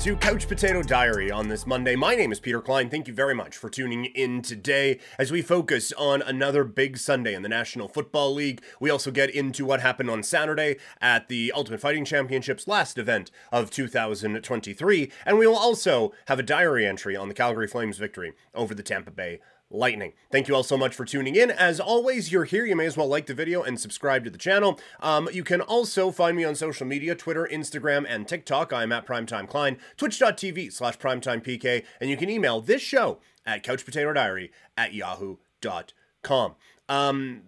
to Couch Potato Diary on this Monday. My name is Peter Klein. Thank you very much for tuning in today as we focus on another big Sunday in the National Football League. We also get into what happened on Saturday at the Ultimate Fighting Championships, last event of 2023, and we will also have a diary entry on the Calgary Flames victory over the Tampa Bay Lightning. Thank you all so much for tuning in. As always, you're here. You may as well like the video and subscribe to the channel. You can also find me on social media, Twitter, Instagram, and TikTok. I'm at Primetime Klein, twitch.tv/primetimepk, and you can email this show at couchpotatodiary@yahoo.com.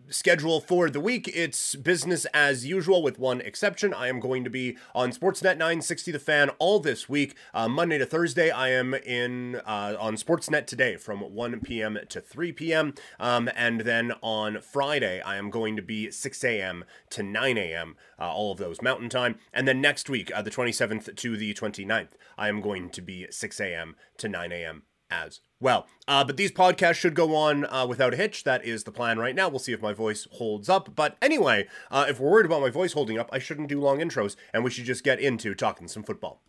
Schedule for the week, it's business as usual with one exception. I am going to be on Sportsnet 960 The Fan all this week. Monday to Thursday, I am on Sportsnet Today from 1 p.m. to 3 p.m. And then on Friday, I am going to be 6 a.m. to 9 a.m., all of those Mountain Time. And then next week, the 27th to the 29th, I am going to be 6 a.m. to 9 a.m. as well. But these podcasts should go on without a hitch. That is the plan right now. We'll see if my voice holds up. But anyway, if we're worried about my voice holding up, I shouldn't do long intros, and we should just get into talking some football.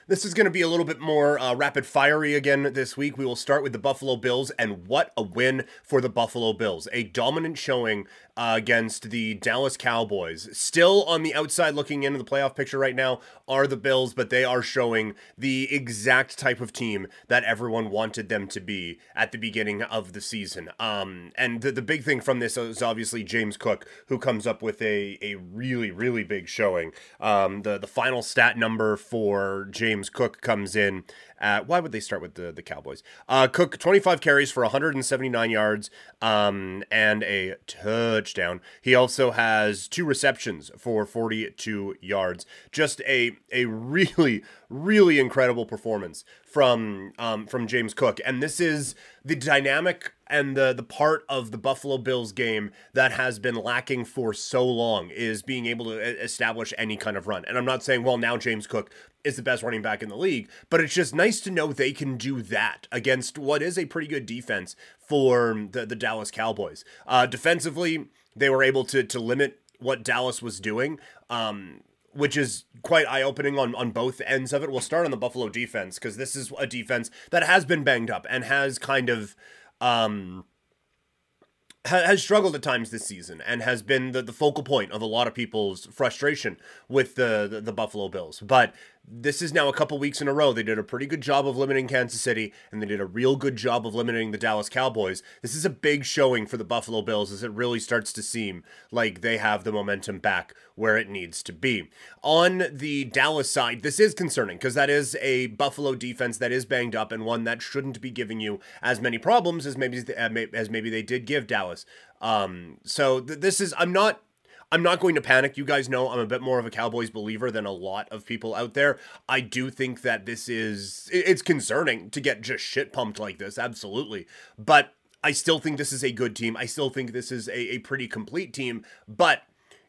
This is going to be a little bit more rapid-fiery again this week. We will start with the Buffalo Bills, and what a win for the Buffalo Bills. A dominant showing against the Dallas Cowboys. Still on the outside looking into the playoff picture right now are the Bills, but they are showing the exact type of team that everyone wanted them to be at the beginning of the season. And the big thing from this is obviously James Cook, who comes up with a really, really big showing. The final stat number for James Cook comes in at, why would they start with the Cowboys? Cook, 25 carries for 179 yards and a touchdown. He also has 2 receptions for 42 yards. Just a really, really incredible performance from James Cook. And this is the dynamic and the part of the Buffalo Bills game that has been lacking for so long, is being able to establish any kind of run. And I'm not saying, well, now James Cook is the best running back in the league, but it's just nice to know they can do that against what is a pretty good defense for the Dallas Cowboys. Defensively, they were able to limit what Dallas was doing, which is quite eye-opening on both ends of it. We'll start on the Buffalo defense, because this is a defense that has been banged up and has kind of has struggled at times this season, and has been the focal point of a lot of people's frustration with the Buffalo Bills. But this is now a couple weeks in a row. They did a pretty good job of limiting Kansas City, and they did a real good job of limiting the Dallas Cowboys. This is a big showing for the Buffalo Bills, as it really starts to seem like they have the momentum back where it needs to be. On the Dallas side, this is concerning, because that is a Buffalo defense that is banged up, and one that shouldn't be giving you as many problems as maybe they did give Dallas. So this is, I'm not going to panic. You guys know I'm a bit more of a Cowboys believer than a lot of people out there. I do think that it's concerning to get just shit pumped like this, absolutely. But I still think this is a good team. I still think this is a pretty complete team, but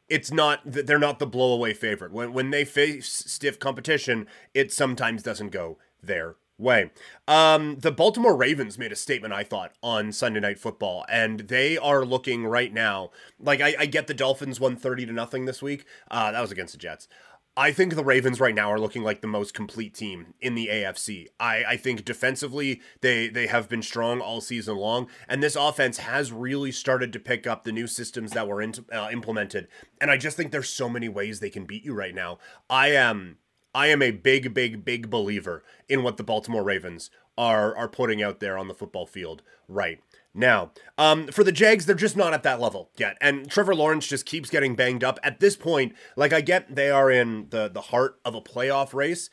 they're not the blow-away favorite. When they face stiff competition, it sometimes doesn't go their way. The Baltimore Ravens made a statement, I thought, on Sunday Night Football, and they are looking right now, like, I get the Dolphins won 30-0 this week. That was against the Jets. I think the Ravens right now are looking like the most complete team in the AFC. I think defensively, they have been strong all season long, and this offense has really started to pick up the new systems that were implemented, and I just think there's so many ways they can beat you right now. I am a big believer in what the Baltimore Ravens are putting out there on the football field right now. For the Jags, they're just not at that level yet. And Trevor Lawrence just keeps getting banged up. At this point, like, I get they are in the heart of a playoff race.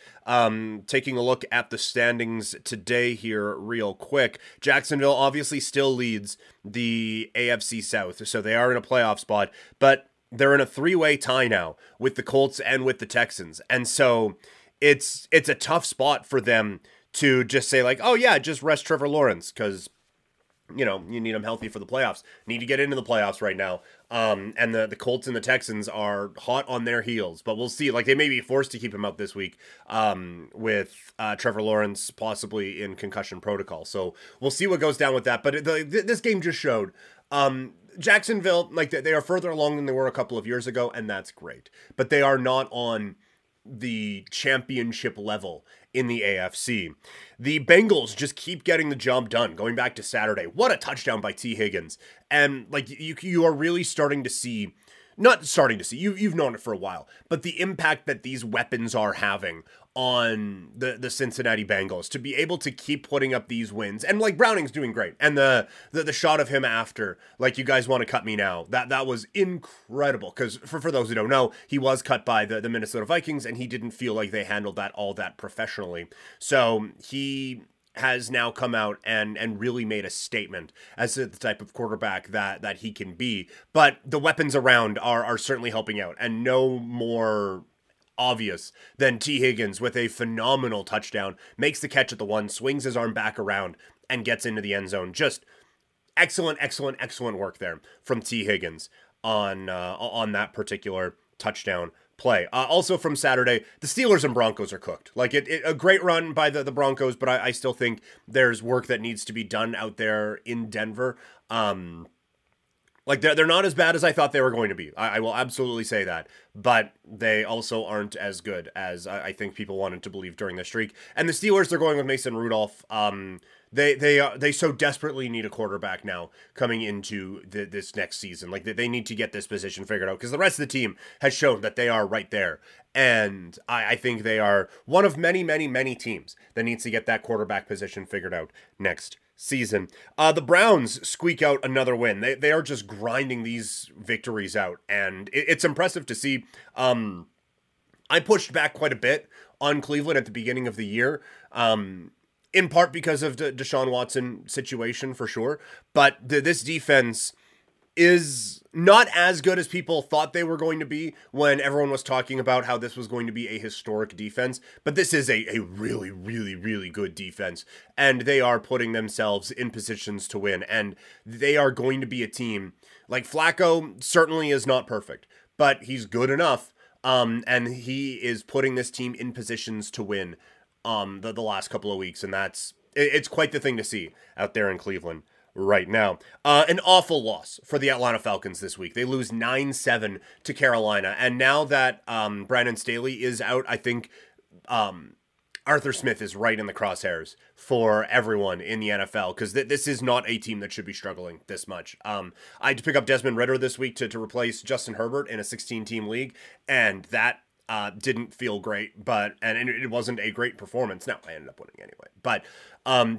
Taking a look at the standings today here real quick. Jacksonville obviously still leads the AFC South, so they are in a playoff spot. But they're in a 3-way tie now with the Colts and with the Texans. And so it's a tough spot for them to just say, like, oh yeah, just rest Trevor Lawrence, because, you know, you need him healthy for the playoffs. Need to get into the playoffs right now. And the Colts and the Texans are hot on their heels. But we'll see. Like, they may be forced to keep him out this week with Trevor Lawrence possibly in concussion protocol. So we'll see what goes down with that. But this game just showed Jacksonville, like they are further along than they were a couple of years ago, and that's great. But they are not on the championship level in the AFC. The Bengals just keep getting the job done. Going back to Saturday, what a touchdown by T. Higgins. And like you are really starting to see, not starting to see, you've known it for a while, but the impact that these weapons are having on the Cincinnati Bengals to be able to keep putting up these wins. And like Browning's doing great. And the shot of him after, like, you guys want to cut me now, that was incredible. Because for those who don't know, he was cut by the Minnesota Vikings, and he didn't feel like they handled that all that professionally. So he has now come out and really made a statement as to the type of quarterback that he can be. But the weapons around are certainly helping out, and no more obvious than T. Higgins with a phenomenal touchdown, makes the catch at the one, swings his arm back around, and gets into the end zone. Just excellent work there from T. Higgins on that particular touchdown play. Also from Saturday, the Steelers and Broncos are cooked. Like a great run by the Broncos, but I still think there's work that needs to be done out there in Denver. Like they're not as bad as I thought they were going to be. I will absolutely say that, but they also aren't as good as I think people wanted to believe during the streak. And the Steelers, they're going with Mason Rudolph. They so desperately need a quarterback now coming into this next season. Like they need to get this position figured out, because the rest of the team has shown that they are right there. And I think they are one of many teams that needs to get that quarterback position figured out next season. The Browns squeak out another win. They are just grinding these victories out, and it's impressive to see. I pushed back quite a bit on Cleveland at the beginning of the year, in part because of the Deshaun Watson situation, for sure. But this defense is not as good as people thought they were going to be when everyone was talking about how this was going to be a historic defense. But this is a really good defense, and they are putting themselves in positions to win, and they are going to be a team. Like, Flacco certainly is not perfect, but he's good enough, and he is putting this team in positions to win the last couple of weeks, and it's quite the thing to see out there in Cleveland right now. An awful loss for the Atlanta Falcons this week. They lose 9-7 to Carolina, and now that Brandon Staley is out, I think Arthur Smith is right in the crosshairs for everyone in the NFL, because this is not a team that should be struggling this much. I had to pick up Desmond Ridder this week to replace Justin Herbert in a 16-team league, and that didn't feel great, and it wasn't a great performance. Now, I ended up winning anyway. But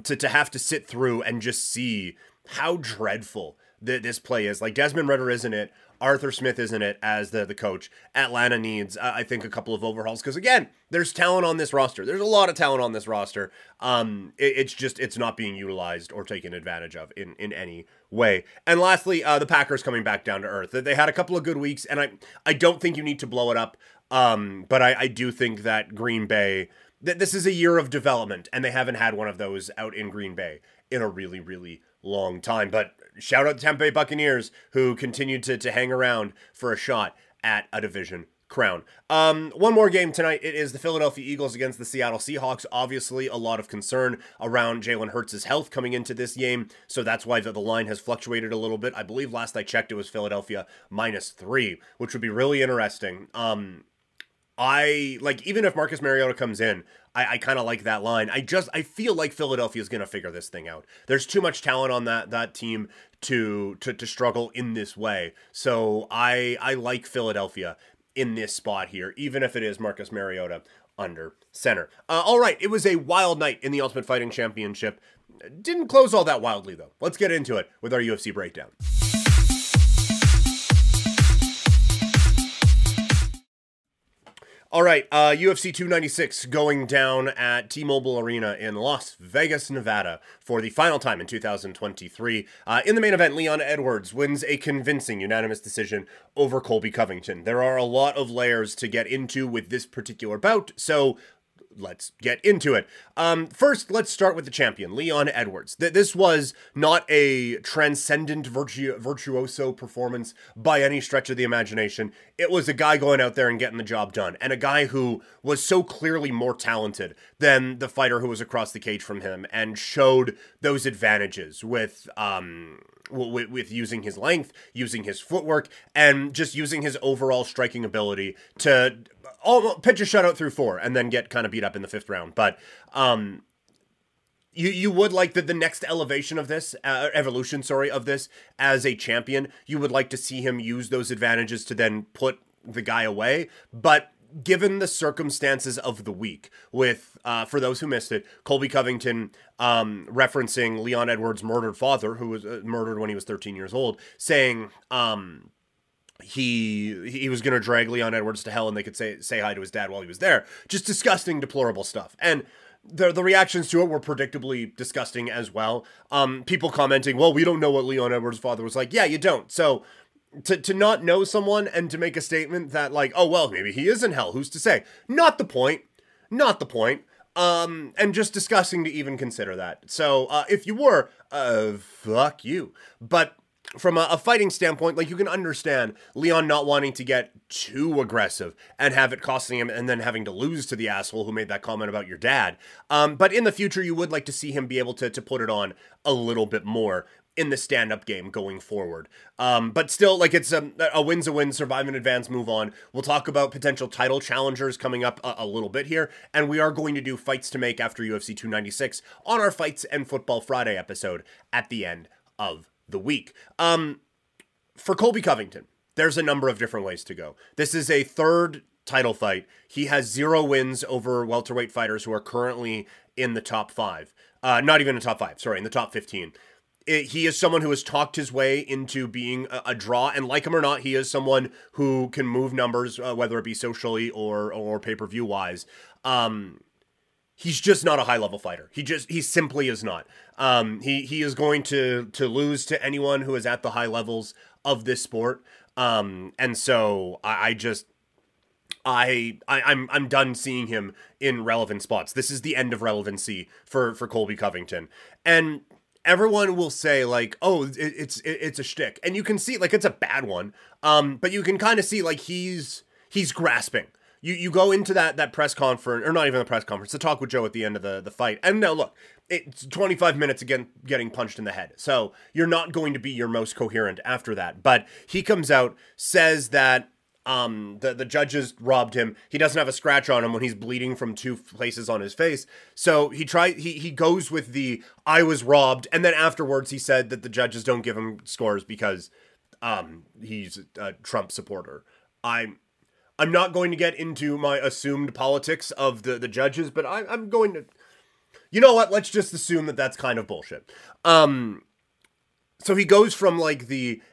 to have to sit through and just see how dreadful this play is. Like, Desmond Ridder isn't it. Arthur Smith isn't it as the coach. Atlanta needs, I think, a couple of overhauls, because, again, there's talent on this roster. There's a lot of talent on this roster. It's not being utilized or taken advantage of in any way. And lastly, the Packers coming back down to earth. They had a couple of good weeks, and I don't think you need to blow it up. But I do think that Green Bay, this is a year of development, and they haven't had one of those out in Green Bay in a really long time. But shout out to Tampa Bay Buccaneers, who continued to hang around for a shot at a division crown. One more game tonight. It is the Philadelphia Eagles against the Seattle Seahawks. Obviously, a lot of concern around Jalen Hurts' health coming into this game, so that's why the line has fluctuated a little bit. I believe last I checked, it was Philadelphia -3, which would be really interesting. Even if Marcus Mariota comes in, I kind of like that line. I feel like Philadelphia is going to figure this thing out. There's too much talent on that team to struggle in this way. So I like Philadelphia in this spot here, even if it is Marcus Mariota under center. All right, it was a wild night in the Ultimate Fighting Championship. Didn't close all that wildly, though. Let's get into it with our UFC breakdown. All right, UFC 296 going down at T-Mobile Arena in Las Vegas, Nevada for the final time in 2023. In the main event, Leon Edwards wins a convincing unanimous decision over Colby Covington. There are a lot of layers to get into with this particular bout, so let's get into it. First, let's start with the champion, Leon Edwards. This was not a transcendent virtuoso performance by any stretch of the imagination. It was a guy going out there and getting the job done, and a guy who was so clearly more talented than the fighter who was across the cage from him, and showed those advantages with using his length, using his footwork, and just using his overall striking ability to pitch a shutout through 4 and then get kind of beat up in the 5th round. But you would like the next evolution of this as a champion. You would like to see him use those advantages to then put the guy away. But given the circumstances of the week, with for those who missed it, Colby Covington referencing Leon Edwards' murdered father, who was murdered when he was 13 years old, saying he was going to drag Leon Edwards to hell and they could say hi to his dad while he was there. Just disgusting, deplorable stuff. And the reactions to it were predictably disgusting as well. People commenting, well, we don't know what Leon Edwards' father was like. Yeah, you don't. So to not know someone and to make a statement that like, oh, well, maybe he is in hell, who's to say? Not the point. Not the point. And just disgusting to even consider that. So if you were, fuck you. But from a fighting standpoint, like, you can understand Leon not wanting to get too aggressive and have it costing him and then having to lose to the asshole who made that comment about your dad. But in the future, you would like to see him be able to put it on a little bit more in the stand-up game going forward. But still, like, it's a win's a win, survive and advance, move on. We'll talk about potential title challengers coming up a little bit here, and we are going to do fights to make after UFC 296 on our Fights and Football Friday episode at the end of the week. For Colby Covington, there's a number of different ways to go. This is a 3rd title fight. He has 0 wins over welterweight fighters who are currently in the top 5. Not even in the top 5, sorry, in the top 15. He is someone who has talked his way into being a draw, and like him or not, he is someone who can move numbers, whether it be socially or pay-per-view wise. He's just not a high-level fighter. He simply is not. He is going to lose to anyone who is at the high levels of this sport. And so I'm done seeing him in relevant spots. This is the end of relevancy for Colby Covington. And everyone will say, like, oh, it's a shtick. And you can see, like, it's a bad one. But you can kind of see, like, he's grasping. You go into that press conference, or not even the press conference, the talk with Joe at the end of the fight. And now, look, it's 25 minutes again getting punched in the head. So you're not going to be your most coherent after that. But he comes out, says that the judges robbed him. He doesn't have a scratch on him when he's bleeding from 2 places on his face. So he goes with the I was robbed, and then afterwards he said that the judges don't give him scores because he's a Trump supporter. I'm not going to get into my assumed politics of the judges, but I'm going to, you know what? Let's just assume that that's kind of bullshit. So he goes from, like,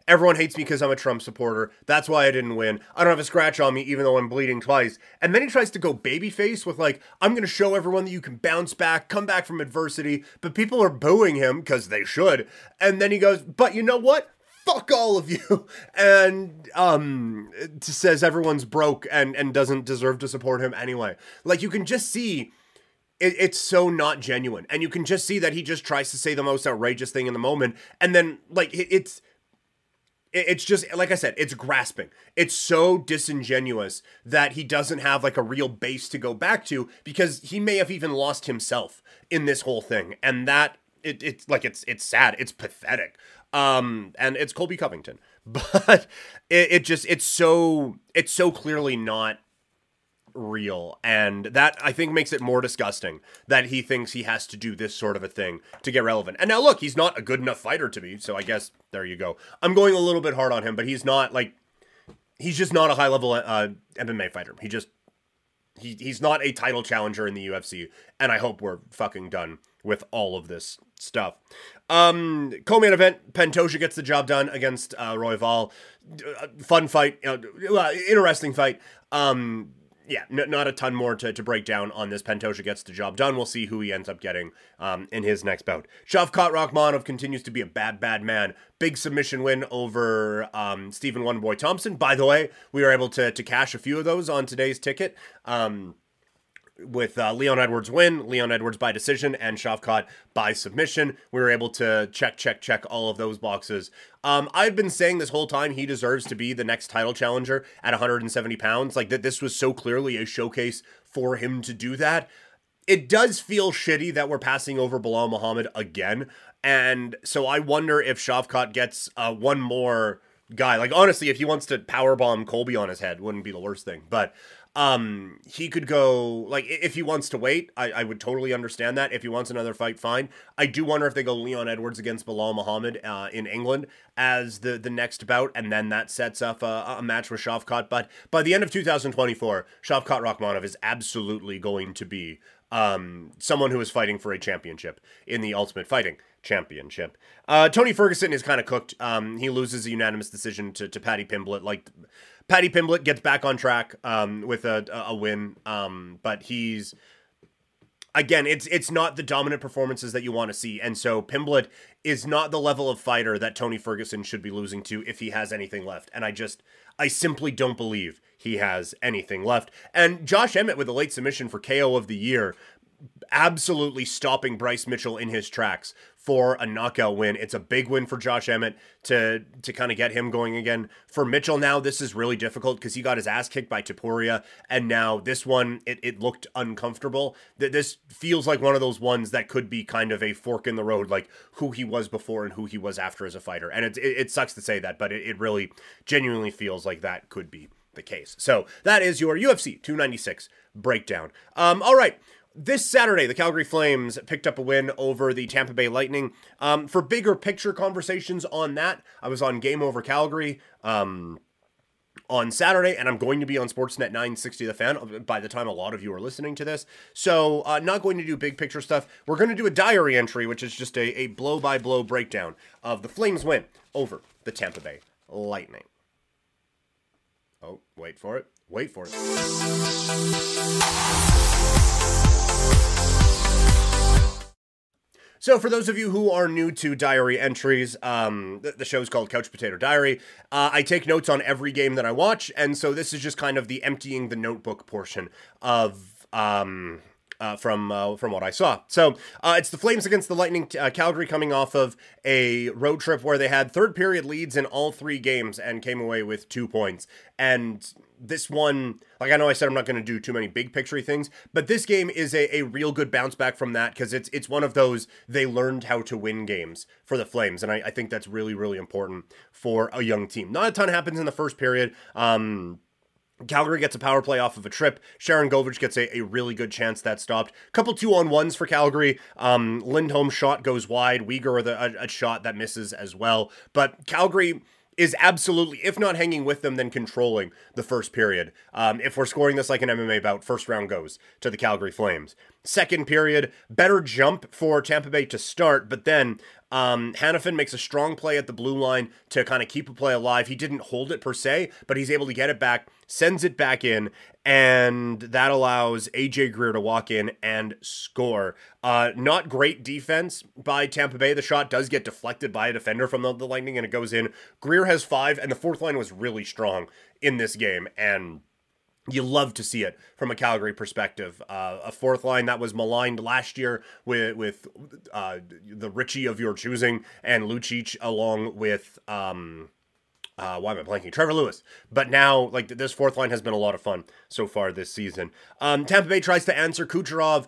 everyone hates me because I'm a Trump supporter, that's why I didn't win, I don't have a scratch on me even though I'm bleeding twice, and then he tries to go babyface with, like, I'm going to show everyone that you can bounce back, come back from adversity, but people are booing him, because they should, and then he goes, but you know what? Fuck all of you, and says everyone's broke and doesn't deserve to support him anyway. Like, you can just see it's so not genuine, and you can just see that he just tries to say the most outrageous thing in the moment, and then, like, it's just, like I said, it's grasping. It's so disingenuous that he doesn't have, like, a real base to go back to, because he may have even lost himself in this whole thing, and that it's sad, it's pathetic. And it's Colby Covington, but it's so clearly not real. And that, I think, makes it more disgusting that he thinks he has to do this sort of a thing to get relevant. And now look, he's not a good enough fighter to be, so I guess there you go. I'm going a little bit hard on him, but he's just not a high level MMA fighter. He's not a title challenger in the UFC, and I hope we're fucking done with all of this stuff. Co-main event, Pantoja gets the job done against Royval. Fun fight, interesting fight. Yeah, not a ton more to break down on this. Pantoja gets the job done. We'll see who he ends up getting in his next bout. Shavkat Rakhmonov continues to be a bad man. Big submission win over Stephen Wonderboy Thompson. By the way, we were able to cash a few of those on today's ticket. with Leon Edwards win, Leon Edwards by decision, and Shavkat by submission. We were able to check all of those boxes. I've been saying this whole time he deserves to be the next title challenger at 170 pounds. Like, that this was so clearly a showcase for him to do that. It does feel shitty that we're passing over Bilal Muhammad again. And so I wonder if Shavkat gets one more guy. Like, honestly, if he wants to powerbomb Colby on his head, wouldn't be the worst thing. But he could go, like, if he wants to wait, I would totally understand that. If he wants another fight, fine. I do wonder if they go Leon Edwards against Bilal Muhammad in England as the next bout, and then that sets up a match with Shavkat. But by the end of 2024, Shavkat Rakhmonov is absolutely going to be someone who is fighting for a championship in the Ultimate Fighting Championship. Tony Ferguson is kind of cooked. He loses a unanimous decision to Paddy Pimblett. Like, Paddy Pimblett gets back on track with a win, but he's, again, it's not the dominant performances that you want to see, and so Pimblett is not the level of fighter that Tony Ferguson should be losing to if he has anything left, and I simply don't believe he has anything left. And Josh Emmett with a late submission for KO of the year, absolutely stopping Bryce Mitchell in his tracks for a knockout win. It's a big win for Josh Emmett to kind of get him going again. For Mitchell now, this is really difficult because he got his ass kicked by Topuria, and now this one, it looked uncomfortable. This feels like one of those ones that could be kind of a fork in the road, like who he was before and who he was after as a fighter. And it sucks to say that, but it really genuinely feels like that could be the case. So that is your UFC 296 breakdown. All right. This Saturday, the Calgary Flames picked up a win over the Tampa Bay Lightning. For bigger picture conversations on that, I was on Game Over Calgary on Saturday, and I'm going to be on Sportsnet 960 The Fan by the time a lot of you are listening to this. So not going to do big picture stuff. We're going to do a diary entry, which is just a blow-by-blow breakdown of the Flames win over the Tampa Bay Lightning. Oh, wait for it. Wait for it. So for those of you who are new to diary entries, the show's called Couch Potato Diary. I take notes on every game that I watch, and so this is just kind of the emptying the notebook portion of from what I saw. So it's the Flames against the Lightning. Calgary coming off of a road trip where they had third period leads in all three games and came away with 2 points. And this one, like, I know I said I'm not going to do too many big picture things, but this game is a real good bounce back from that, because it's one of those they learned how to win games for the Flames, and I think that's really, really important for a young team. Not a ton happens in the first period. Calgary gets a power play off of a trip. Sharon Govich gets a really good chance that stopped. Couple 2-on-1s for Calgary. Lindholm's shot goes wide. Uyghur with a shot that misses as well. But Calgary is absolutely, if not hanging with them, then controlling the first period. If we're scoring this like an MMA bout, first round goes to the Calgary Flames. Second period, better jump for Tampa Bay to start, but then Hanifin makes a strong play at the blue line to kind of keep a play alive. He didn't hold it per se, but he's able to get it back, sends it back in, and that allows AJ Greer to walk in and score. Not great defense by Tampa Bay. The shot does get deflected by a defender from the Lightning, and it goes in. Greer has 5, and the fourth line was really strong in this game, and you love to see it from a Calgary perspective. A fourth line that was maligned last year with the Richie of your choosing and Lucic, along with why am I blanking? Trevor Lewis. But now, like, this fourth line has been a lot of fun so far this season. Tampa Bay tries to answer Kucherov.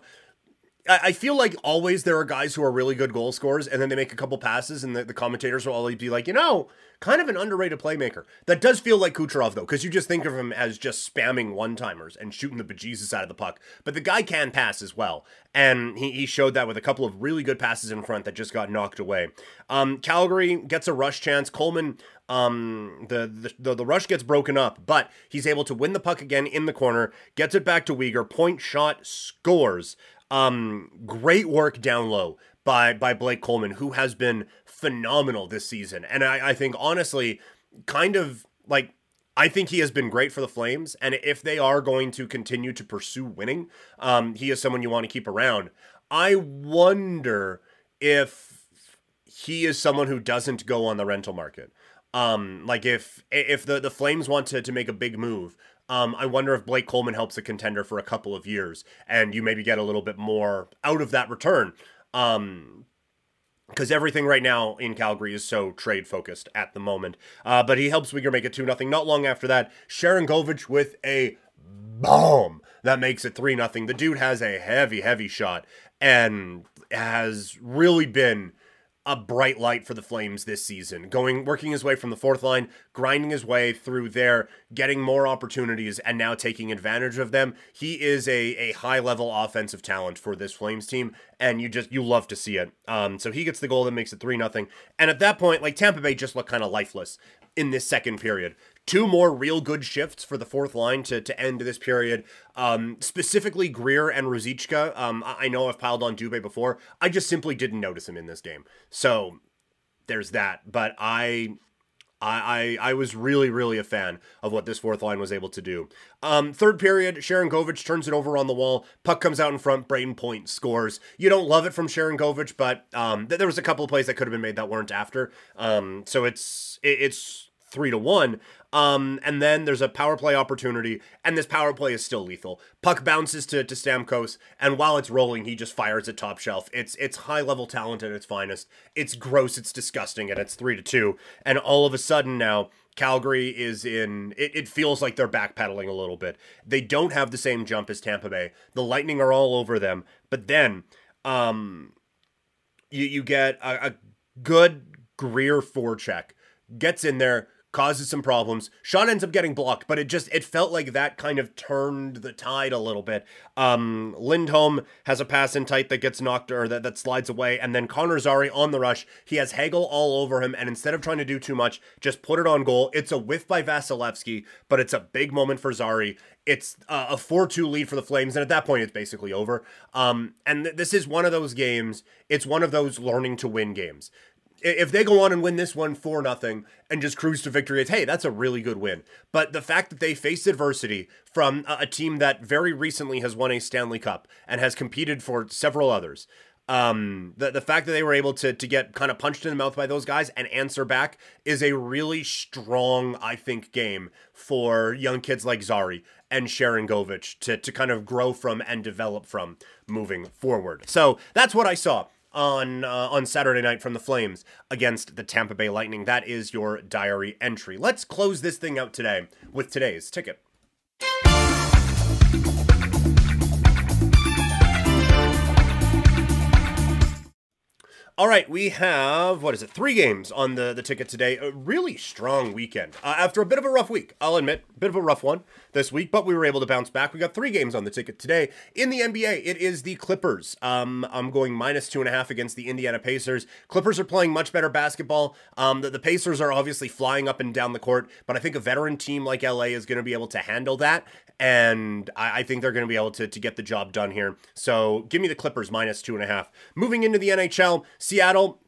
I feel like always there are guys who are really good goal scorers, and then they make a couple passes, and the commentators will always be like, kind of an underrated playmaker. That does feel like Kucherov, though, because you just think of him as just spamming one-timers and shooting the bejesus out of the puck. But the guy can pass as well, and he showed that with a couple of really good passes in front that just got knocked away. Calgary gets a rush chance. Coleman, the rush gets broken up, but he's able to win the puck again in the corner, gets it back to Uyghur, point shot, scores. Great work down low by Blake Coleman, who has been phenomenal this season. And I think, honestly, kind of, like, I think he has been great for the Flames. And if they are going to continue to pursue winning, he is someone you want to keep around. I wonder if he is someone who doesn't go on the rental market. Like, if the Flames want to make a big move, I wonder if Blake Coleman helps a contender for a couple of years, and you maybe get a little bit more out of that return. Because everything right now in Calgary is so trade-focused at the moment. But he helps Uyghur make it 2-0. Not long after that, Sharangovich with a bomb that makes it 3-0. The dude has a heavy, heavy shot and has really been a bright light for the Flames this season. Working his way from the fourth line, grinding his way through there, getting more opportunities, and now taking advantage of them. He is a high-level offensive talent for this Flames team, and you love to see it. So he gets the goal that makes it 3-0. And at that point, like, Tampa Bay just looked kind of lifeless in this second period. Two more real good shifts for the fourth line to end this period. Specifically, Greer and Ruzicka. I know I've piled on Dubé before. I just simply didn't notice him in this game. So there's that. But I was really, really a fan of what this fourth line was able to do. Third period, Sharangovich turns it over on the wall. Puck comes out in front. Braden Point scores. You don't love it from Sharangovich, but there was a couple of plays that could have been made that weren't after. So it's 3-1. And then there's a power play opportunity, and this power play is still lethal. Puck bounces to Stamkos, and while it's rolling, he just fires it top shelf. It's high-level talent at its finest. It's gross, it's disgusting, and it's 3-2. And all of a sudden now, Calgary is in... It feels like they're backpedaling a little bit. They don't have the same jump as Tampa Bay. The Lightning are all over them. But then, you get a good Greer forecheck. Gets in there, causes some problems. Shot ends up getting blocked, but it felt like that kind of turned the tide a little bit. Lindholm has a pass in tight that gets knocked, or that slides away, and then Connor Zary on the rush. He has Hagel all over him, and instead of trying to do too much, just put it on goal. It's a whiff by Vasilevsky, but it's a big moment for Zary. It's a 4-2 lead for the Flames, and at that point, it's basically over. And this is one of those games. It's one of those learning to win games. If they go on and win this one 4-0 and just cruise to victory, it's, hey, that's a really good win. But the fact that they faced adversity from a team that very recently has won a Stanley Cup and has competed for several others, the fact that they were able to get kind of punched in the mouth by those guys and answer back is a really strong, I think, game for young kids like Zary and Sharangovich to kind of grow from and develop from moving forward. So that's what I saw on Saturday night from the Flames against the Tampa Bay Lightning. That is your diary entry. Let's close this thing out today with today's ticket. All right, we have, 3 games on the ticket today. A really strong weekend. After a bit of a rough week, I'll admit, a bit of a rough one this week, but we were able to bounce back. We got 3 games on the ticket today. In the NBA, it is the Clippers. I'm going -2.5 against the Indiana Pacers. Clippers are playing much better basketball. The Pacers are obviously flying up and down the court, but I think a veteran team like LA is going to be able to handle that, and I think they're going to be able to get the job done here. So give me the Clippers -2.5. Moving into the NHL, Seattle,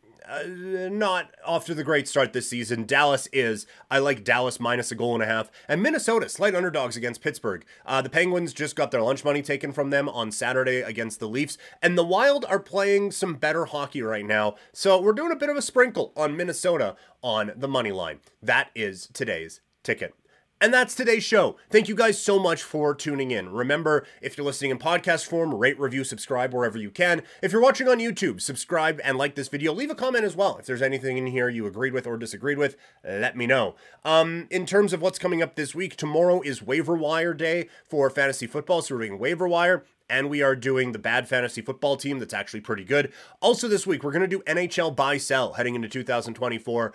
not off to the great start this season. Dallas is. I like Dallas -1.5. And Minnesota, slight underdogs against Pittsburgh. The Penguins just got their lunch money taken from them on Saturday against the Leafs. And the Wild are playing some better hockey right now. So we're doing a bit of a sprinkle on Minnesota on the money line. That is today's ticket. And that's today's show. Thank you guys so much for tuning in. Remember, if you're listening in podcast form, rate, review, subscribe wherever you can. If you're watching on YouTube, subscribe and like this video. Leave a comment as well. If there's anything in here you agreed with or disagreed with, let me know. In terms of what's coming up this week, tomorrow is waiver wire day for fantasy football, so we're doing waiver wire. And we are doing the bad fantasy football team that's actually pretty good. Also this week, we're going to do NHL buy-sell heading into 2024.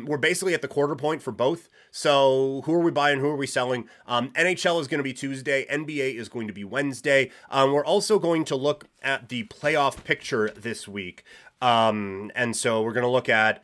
We're basically at the quarter point for both. So who are we buying? Who are we selling? NHL is going to be Tuesday. NBA is going to be Wednesday. We're also going to look at the playoff picture this week. And so we're going to look at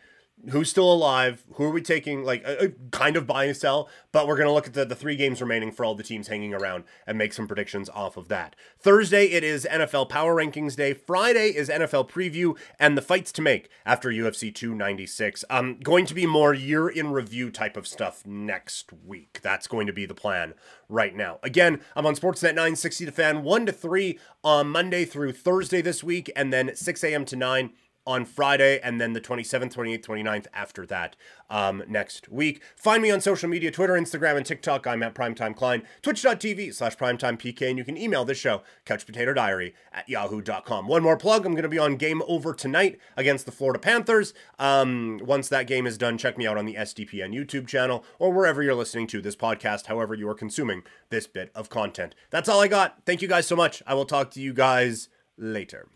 who's still alive, who are we taking, like, kind of buy and sell, but we're going to look at the 3 games remaining for all the teams hanging around and make some predictions off of that. Thursday, it is NFL Power Rankings Day. Friday is NFL Preview and the fights to make after UFC 296. Going to be more year in review type of stuff next week. That's going to be the plan right now. Again, I'm on Sportsnet 960 The Fan, 1 to 3 on Monday through Thursday this week, and then 6 a.m. to 9 on Friday, and then the 27th, 28th, 29th after that next week. Find me on social media, Twitter, Instagram, and TikTok. I'm at Primetime Klein, twitch.tv/primetimepk, and you can email this show, couchpotatodiary@yahoo.com. One more plug, I'm going to be on Game Over tonight against the Florida Panthers. Once that game is done, check me out on the SDPN YouTube channel, or wherever you're listening to this podcast, however you are consuming this bit of content. That's all I got. Thank you guys so much. I will talk to you guys later.